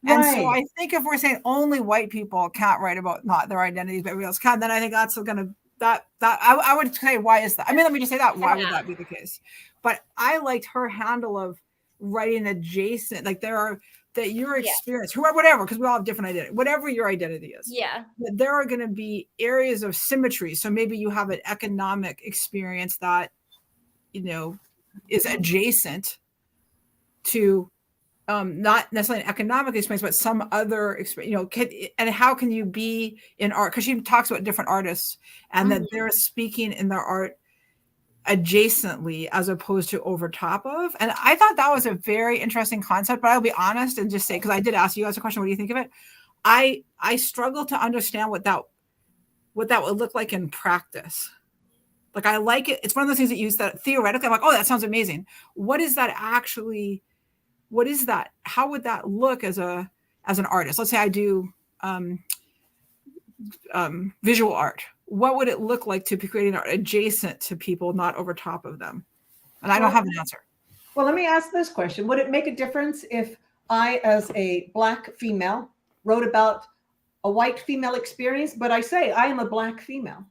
And so Right. I think if we're saying only white people can't write about not their identities, but everybody else can, then I think that's going to I would say, why is that? I mean, let me just say that. Why would that be the case? But I liked her handle of writing adjacent, like there are that your experience, whoever, whatever, because we all have different identity, whatever your identity is. Yeah. There are going to be areas of symmetry. So maybe you have an economic experience that, you know, is adjacent to not necessarily an economic experience, but some other experience, you know, and how can you be in art? Because she talks about different artists and that they're speaking in their art adjacently as opposed to over top of. And I thought that was a very interesting concept, but I'll be honest and just say, because I did ask you guys a question, what do you think of it? I struggle to understand what that would look like in practice. Like, I like it. It's one of those things that use that theoretically, I'm like, oh, that sounds amazing. What is that actually? What is that? How would that look as an artist? Let's say I do visual art. What would it look like to be creating art adjacent to people, not over top of them? And I don't have an answer. Well, let me ask this question. Would it make a difference if I, as a Black female, wrote about a white female experience, but I say I am a Black female?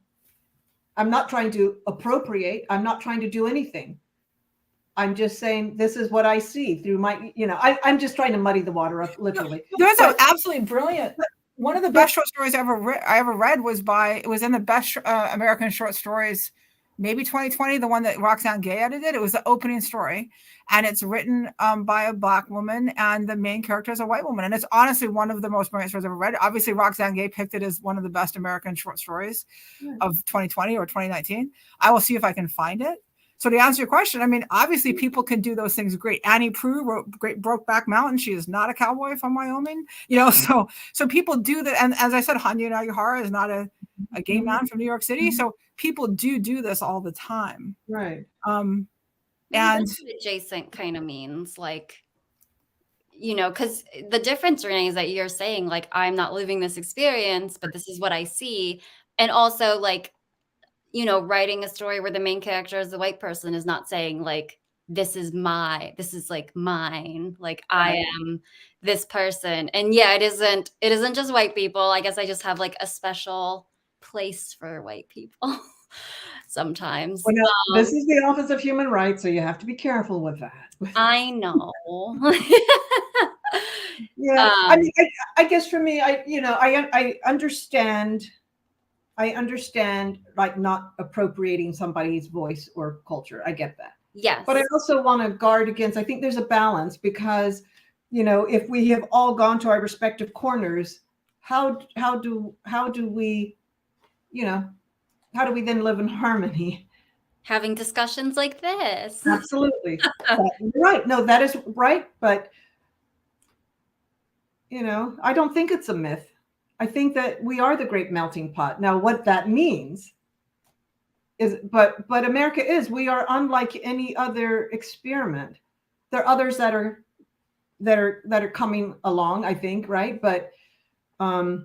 I'm not trying to appropriate. I'm not trying to do anything. I'm just saying this is what I see through my, you know, I'm just trying to muddy the water up, literally. There's an absolutely brilliant. One of the best short stories I ever read was it was in the best American short stories, maybe 2020, the one that Roxane Gay edited. It was the opening story, and it's written by a Black woman, and the main character is a white woman. And it's honestly one of the most brilliant stories I've ever read. Obviously, Roxane Gay picked it as one of the best American short stories of 2020 or 2019. I will see if I can find it. So to answer your question, I mean, obviously people can do those things great. Annie Proulx wrote great Brokeback Mountain. She is not a cowboy from Wyoming, you know, so people do that. And as I said, Hanya Nagihara is not a gay man from New York City. So people do this all the time. Right. And that's what adjacent kind of means, like, you know, because the difference, Renee, is that you're saying like, I'm not living this experience, but this is what I see. And also like, you know, writing a story where the main character is the white person is not saying like, this is like mine, like I am this person. And yeah, it isn't just white people. I guess I just have like a special place for white people sometimes. Well, now, this is the Office of Human Rights, so you have to be careful with that. I know. Yeah, I mean, I guess for me, I understand like not appropriating somebody's voice or culture. I get that. Yes. But I also want to guard against, I think there's a balance because, you know, if we have all gone to our respective corners, how do we, you know, how do we then live in harmony? having discussions like this. Absolutely. You're right. No, that is right. But, I don't think it's a myth. I think that we are the great melting pot. Now, what that means is, but America is, we are unlike any other experiment. There are others that are coming along, I think, right? But, I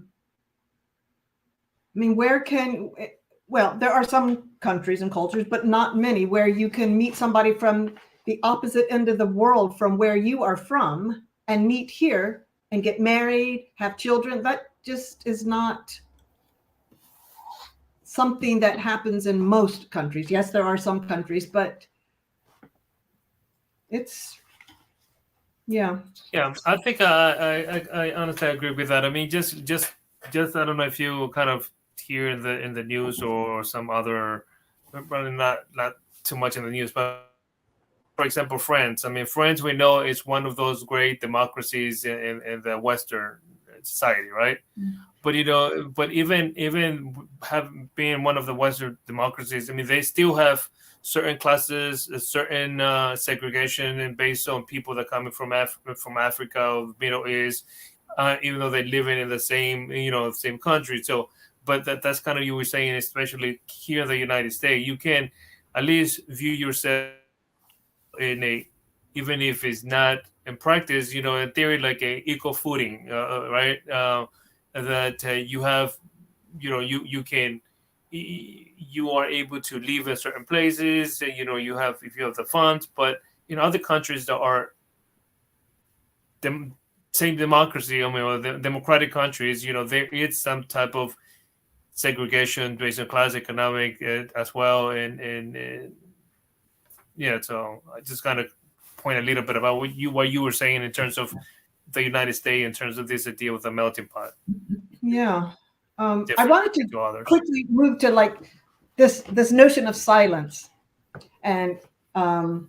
mean, there are some countries and cultures, but not many, where you can meet somebody from the opposite end of the world from where you are from and meet here and get married, have children. That just is not something that happens in most countries. Yes, there are some countries, but yeah. I think I honestly agree with that. I mean, just I don't know if you kind of hear in the news or some other, probably not too much in the news, but for example, France. I mean, France, we know, is one of those great democracies in the Western society, right? But but even being one of the Western democracies, I mean, they still have certain classes, a certain segregation, and based on people that coming from Africa or Middle East, even though they live in the same same country. So, but that's kind of, you were saying, especially here in the United States, you can at least view yourself in a, even if it's not in practice, in theory, like a equal footing, right? That you have, you can, you are able to live in certain places. You have, if you have the funds, but in other countries that are same democracy, I mean, or the democratic countries, there is some type of segregation based on class, economic, as well, and yeah. So I just kind of point a little bit about what you were saying in terms of the United States, in terms of this idea with the melting pot. Yeah. I Different wanted to others. to quickly move to like this notion of silence, and in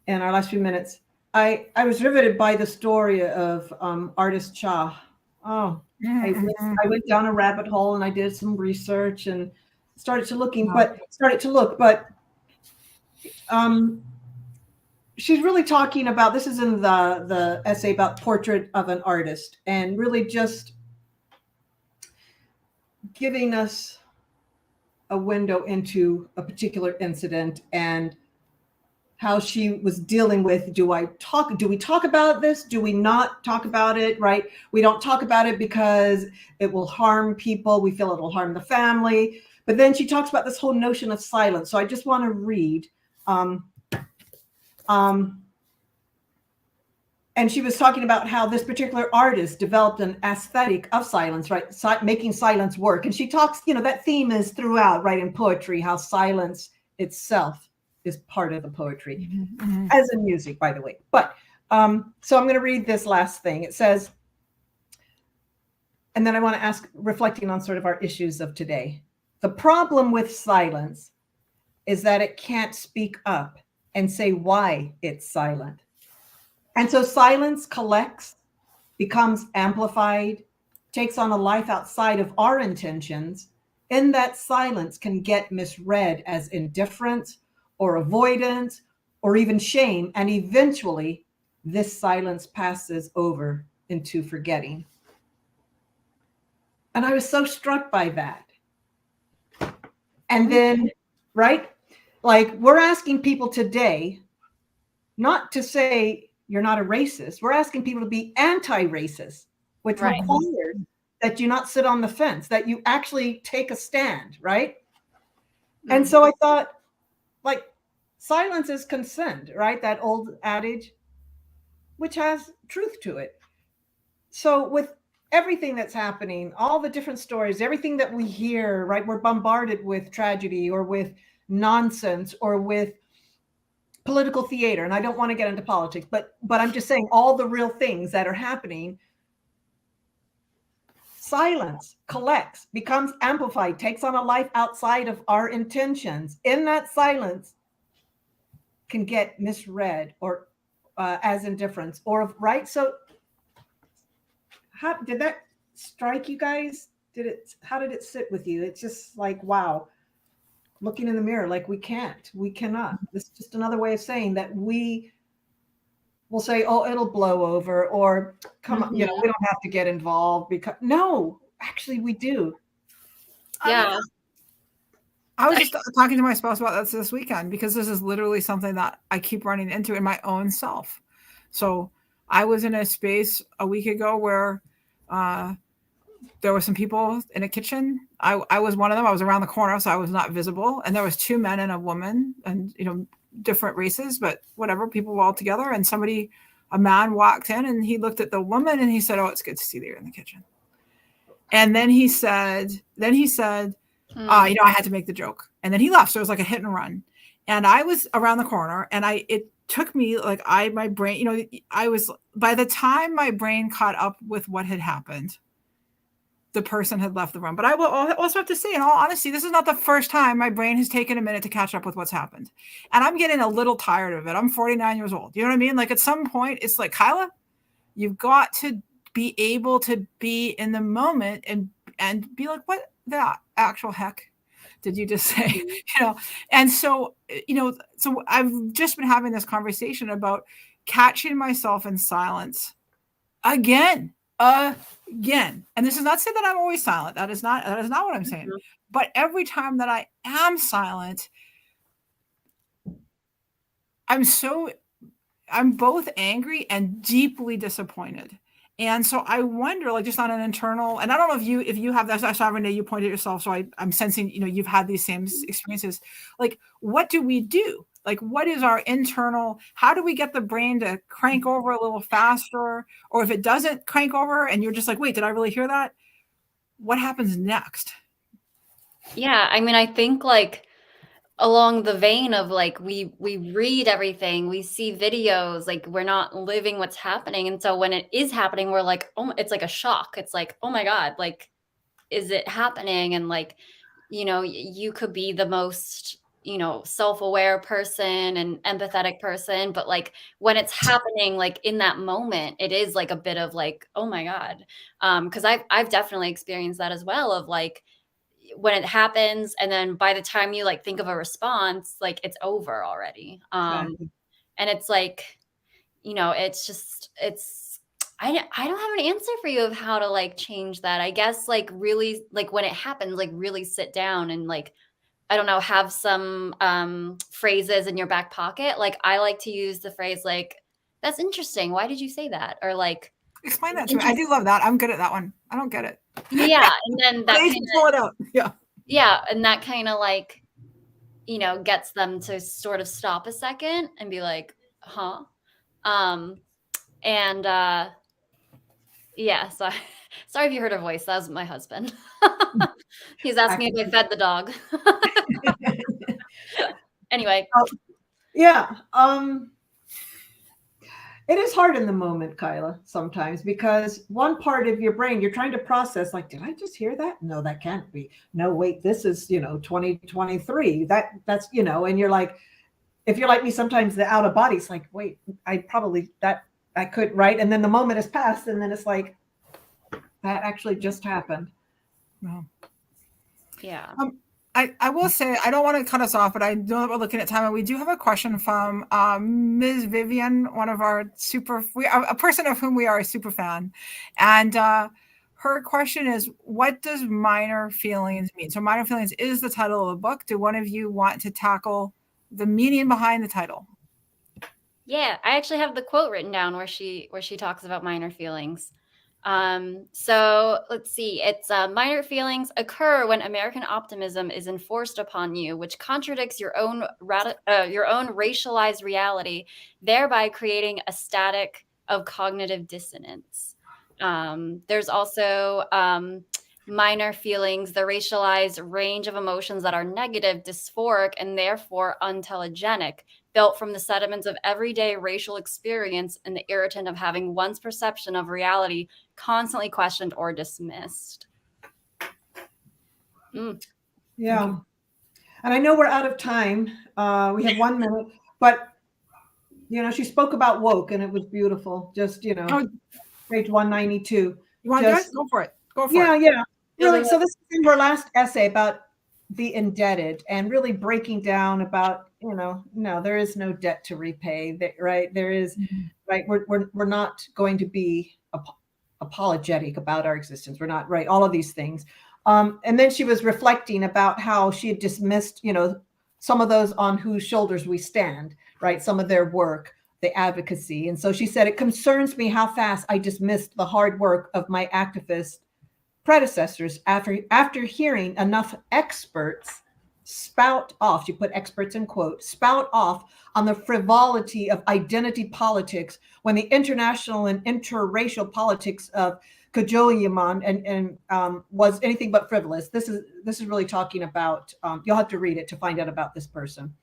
our last few minutes, I was riveted by the story of artist Cha. Oh, I went down a rabbit hole and I did some research and started to look, but she's really talking about, this is in the essay about Portrait of an Artist, and really just giving us a window into a particular incident and how she was dealing with, do we talk about this? Do we not talk about it, right? We don't talk about it because it will harm people. We feel it'll harm the family. But then she talks about this whole notion of silence. So I just want to read. And she was talking about how this particular artist developed an aesthetic of silence, right? Making silence work. And she talks, that theme is throughout, right, in poetry, how silence itself is part of the poetry, as in music, by the way. But so I'm going to read this last thing. It says, and then I want to ask, reflecting on sort of our issues of today. The problem with silence is that it can't speak up and say why it's silent. And so silence collects, becomes amplified, takes on a life outside of our intentions. In that silence can get misread as indifference or avoidance or even shame. And eventually this silence passes over into forgetting. And I was so struck by that. And then, right? Like, we're asking people today not to say you're not a racist. We're asking people to be anti-racist, which requires that you not sit on the fence, that you actually take a stand, right? And so I thought, like, silence is consent, right? That old adage, which has truth to it. So with everything that's happening, all the different stories, everything that we hear, right? We're bombarded with tragedy or with nonsense or with political theater. And I don't want to get into politics, but I'm just saying all the real things that are happening. Silence collects, becomes amplified, takes on a life outside of our intentions. In that silence can get misread or as indifference or right. So how did that strike you guys? How did it sit with you? It's just like, wow. looking in the mirror like we cannot. This is just another way of saying that we will say, oh, it'll blow over, or come on, we don't have to get involved, because no, actually we do. Yeah. I was just talking to my spouse about this weekend, because this is literally something that I keep running into in my own self. So I was in a space a week ago where there were some people in a kitchen. I was one of them. I was around the corner, so I was not visible. And there was 2 men and a woman, and different races, but whatever, people were all together. And a man walked in, and he looked at the woman and he said, "Oh, it's good to see that you're in the kitchen." And then he said, I had to make the joke. And then he left. So it was like a hit and run. And I was around the corner, and it took me my brain, by the time my brain caught up with what had happened, the person had left the room. But I will also have to say, in all honesty, this is not the first time my brain has taken a minute to catch up with what's happened. And I'm getting a little tired of it. I'm 49 years old. You know what I mean? Like, at some point, it's like, Kyla, you've got to be able to be in the moment and be like, what the actual heck did you just say? And so, so I've just been having this conversation about catching myself in silence again. And this is not to say that I'm always silent. That is not what I'm saying. But every time that I am silent, I'm both angry and deeply disappointed. And so I wonder, like, just on an internal, and I don't know if you have that. I saw Renee, you pointed yourself. So I'm sensing, you've had these same experiences. Like, what do we do? Like, what is our internal, how do we get the brain to crank over a little faster? Or if it doesn't crank over and you're just like, wait, did I really hear that? What happens next? Yeah. I mean, I think, like, along the vein of, like, we read everything, we see videos, like, we're not living what's happening. And so when it is happening, we're like, oh, it's like a shock. It's like, oh my God, like, is it happening? And, like, you could be the most, self-aware person and empathetic person, but, like, when it's happening, like, in that moment, it is like a bit of like, oh my God. Because I've definitely experienced that as well, of, like, when it happens, and then by the time you, like, think of a response, like, it's over already. Exactly. And it's like, I don't have an answer for you of how to, like, change that. I guess, like, really, like, when it happens, like, really sit down and, like, I don't know, have some phrases in your back pocket. Like, I like to use the phrase, like, "That's interesting. Why did you say that?" Or, like, Explain that to me. I do love that. I'm good at that one. I don't get it. Yeah. And then that pull it out. Yeah. Yeah. And that kind of, like, gets them to sort of stop a second and be like, huh? And yeah, so sorry if you heard her voice. That was my husband. He's asking if I fed the dog. Anyway. Yeah. It is hard in the moment, Kyla, sometimes, because one part of your brain, you're trying to process, like, did I just hear that? No, that can't be. No, wait, this is, 2023. That's, and you're like, if you're like me, sometimes the out of body's like, wait, I could, right? And then the moment has passed, and then it's like, that actually just happened. No. Yeah. I will say, I don't want to cut us off, but I know that we're looking at time, and we do have a question from Ms. Vivian, one of our a person of whom we are a super fan. And her question is, what does minor feelings mean? So minor feelings is the title of the book. Do one of you want to tackle the meaning behind the title? Yeah, I actually have the quote written down where she talks about minor feelings. So let's see. It's minor feelings occur when American optimism is enforced upon you, which contradicts your own racialized reality, thereby creating a static of cognitive dissonance. There's also minor feelings, the racialized range of emotions that are negative, dysphoric, and therefore untelegenic, built from the sediments of everyday racial experience and the irritant of having one's perception of reality constantly questioned or dismissed. Yeah. And I know we're out of time. We have 1 minute, but, she spoke about woke, and it was beautiful. Just, page 192. You want to do it? Go for it. Yeah. Really. So this is her last essay about the indebted and really breaking down about, no, there is no debt to repay, right? There is, right? We're not going to be apologetic about our existence. We're not, right? All of these things. And then she was reflecting about how she had dismissed, some of those on whose shoulders we stand, right? Some of their work, the advocacy. And so she said, it concerns me how fast I dismissed the hard work of my activist predecessors after hearing enough experts spout off, she put experts in quote, spout off on the frivolity of identity politics when the international and interracial politics of Kajoyaman and was anything but frivolous. This is really talking about, you'll have to read it to find out about this person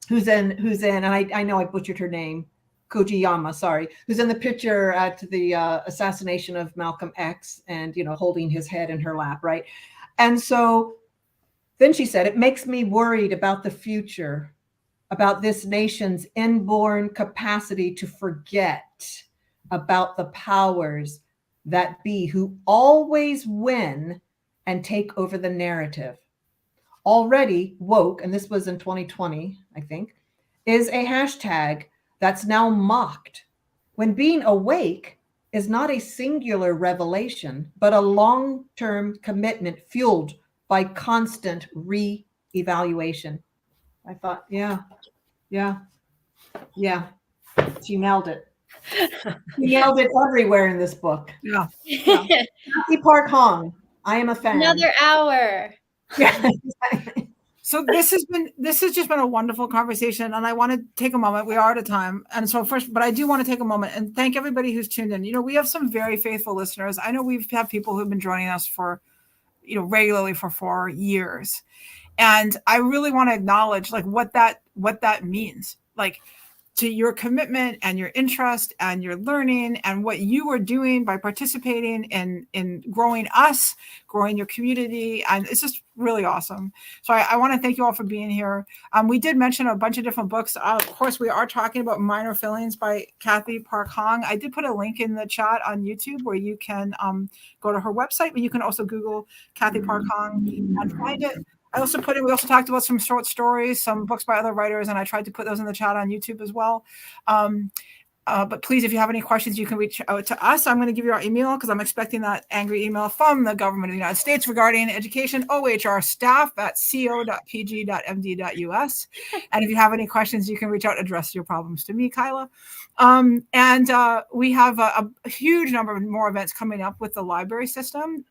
who's in, and I know I butchered her name, Kojiyama, sorry, who's in the picture at the assassination of Malcolm X and, holding his head in her lap, right? And so then she said, it makes me worried about the future, about this nation's inborn capacity to forget about the powers that be who always win and take over the narrative. Already woke, and this was in 2020, I think, is a hashtag that's now mocked, when being awake is not a singular revelation, but a long-term commitment fueled by constant re-evaluation. I thought, yeah. She nailed it. She nailed it everywhere in this book. Yeah. Cathy Park Hong, I am a fan. Another hour. Yeah. So this has just been a wonderful conversation, and I want to take a moment. We are out of time, and so first, but I do want to take a moment and thank everybody who's tuned in. We have some very faithful listeners. I know we've had people who've been joining us for, regularly for 4 years, and I really want to acknowledge what that means, to your commitment and your interest and your learning and what you are doing by participating in growing us, growing your community. And it's just really awesome. So I want to thank you all for being here. We did mention a bunch of different books. Of course, we are talking about Minor Feelings by Cathy Park Hong. I did put a link in the chat on YouTube where you can go to her website, but you can also Google Cathy Park Hong and find it. We also talked about some short stories, some books by other writers, and I tried to put those in the chat on YouTube as well. But please, if you have any questions, you can reach out to us. I'm going to give you our email because I'm expecting that angry email from the government of the United States regarding education, ohrstaff@co.pg.md.us. And if you have any questions, you can reach out, address your problems to me, Kyla. And we have a huge number of more events coming up with the library system.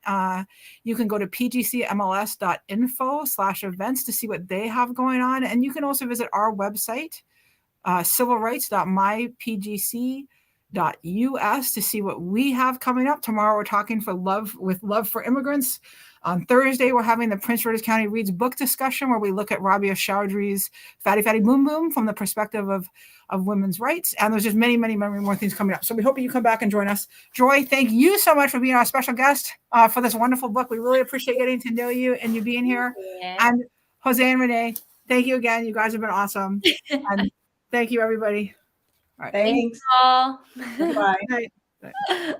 You can go to pgcmls.info/events to see what they have going on. And you can also visit our website, civilrights.mypgc.us, to see what we have coming up. Tomorrow we're talking with Love for Immigrants. On Thursday, we're having the Prince George's County Reads book discussion where we look at Rabia Chowdhury's Fatty Fatty Boom Boom from the perspective of women's rights. And there's just many, many, many more things coming up. So we hope you come back and join us. Joy, thank you so much for being our special guest for this wonderful book. We really appreciate getting to know you and you being here. Yeah. And Jose and Renee, thank you again. You guys have been awesome. And thank you, everybody. All right. Thanks. All. Bye. Bye.